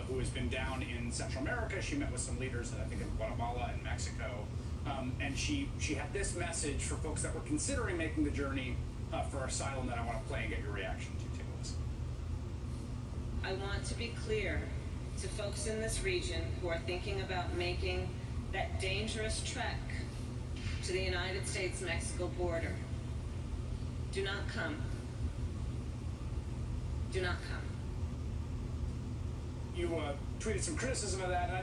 who has been down in Central America. She met with some leaders, I think, in Guatemala and Mexico. And she had this message for folks that were considering making the journey for asylum that I want to play and get your reaction to. Take a listen. I want to be clear to folks in this region who are thinking about making that dangerous trek to the United States-Mexico border. Do not come. Do not come. You tweeted some criticism of that, and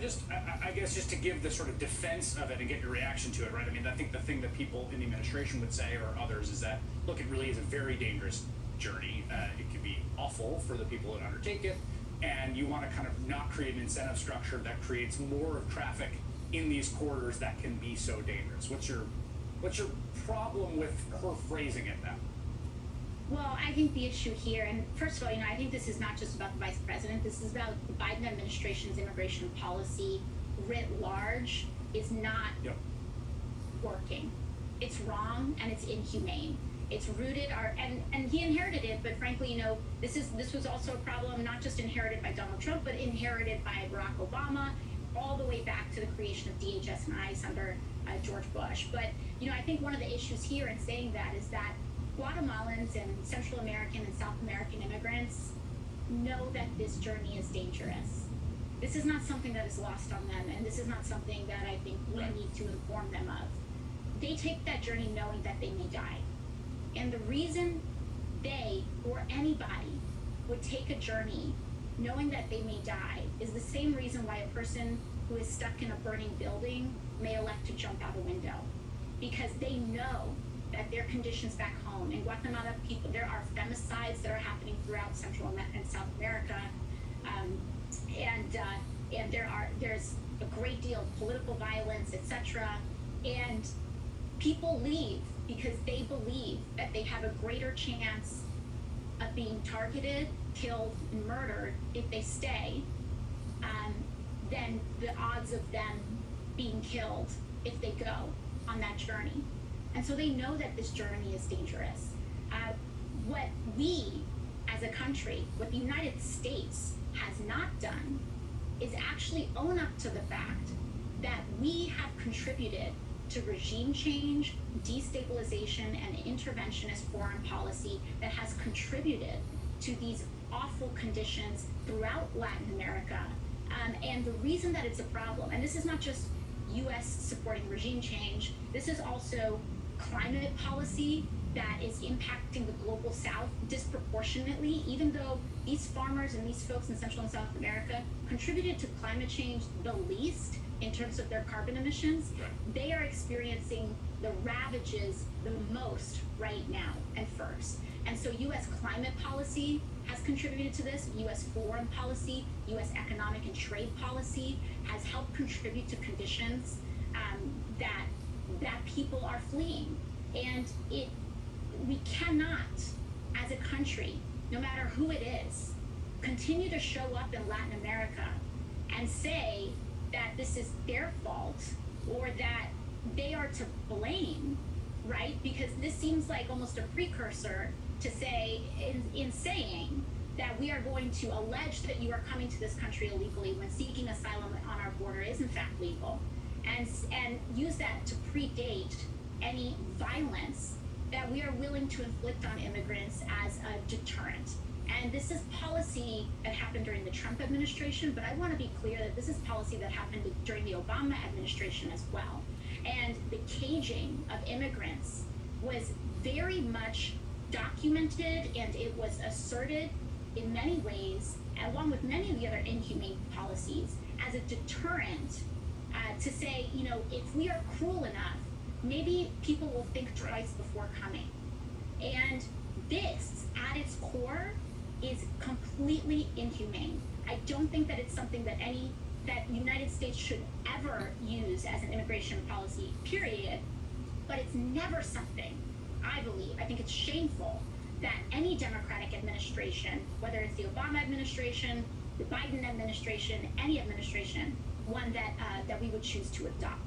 I guess just to give the sort of defense of it and get your reaction to it, right? I mean, I think the thing that people in the administration would say, or others, is that, look, it really is a very dangerous journey. It can be awful for the people that undertake it, and you want to kind of not create an incentive structure that creates more of traffic in these corridors that can be so dangerous. What's your problem with her phrasing it that way? Well, I think the issue here, and first of all, I think this is not just about the vice president. This is about the Biden administration's immigration policy writ large is not working. It's wrong and it's inhumane. It's rooted and he inherited it, but frankly, this was also a problem not just inherited by Donald Trump, but inherited by Barack Obama, all the way back to the creation of DHS and ICE under George Bush. But I think one of the issues here in saying that is that Guatemalans and Central American and South American immigrants know that this journey is dangerous. This is not something that is lost on them, and this is not something that I think we need to inform them of. They take that journey knowing that they may die. And the reason they, or anybody, would take a journey knowing that they may die is the same reason why a person who is stuck in a burning building may elect to jump out a window. Because they know that their conditions back home in Guatemala, there are femicides that are happening throughout Central and South America, and there's a great deal of political violence, etc. And people leave because they believe that they have a greater chance of being targeted, killed, and murdered if they stay than the odds of them being killed if they go on that journey. And so they know that this journey is dangerous. What we, as a country, what the United States has not done is actually own up to the fact that we have contributed to regime change, destabilization, and interventionist foreign policy that has contributed to these awful conditions throughout Latin America. And the reason that it's a problem, and this is not just U.S. supporting regime change, this is also climate policy that is impacting the global South disproportionately, even though these farmers and these folks in Central and South America contributed to climate change the least in terms of their carbon emissions. They are experiencing the ravages the most right now and first. And so U.S. climate policy has contributed to this. U.S. foreign policy, U.S. economic and trade policy has helped contribute to conditions that people are fleeing. And we cannot, as a country, no matter who it is, continue to show up in Latin America and say that this is their fault or that they are to blame, right? Because this seems like almost a precursor to say, in saying that we are going to allege that you are coming to this country illegally when seeking asylum on our border is in fact legal, and use that to predate any violence that we are willing to inflict on immigrants as a deterrent. And this is policy that happened during the Trump administration, but I want to be clear that this is policy that happened during the Obama administration as well. And the caging of immigrants was very much documented, and it was asserted in many ways, along with many of the other inhumane policies, as a deterrent to say, if we are cruel enough, maybe people will think twice before coming. And this, at its core, is completely inhumane. I don't think that it's something that the United States should ever use as an immigration policy, period. But it's never something, I believe, I think it's shameful that any Democratic administration, whether it's the Obama administration, the Biden administration, any administration, one that we would choose to adopt.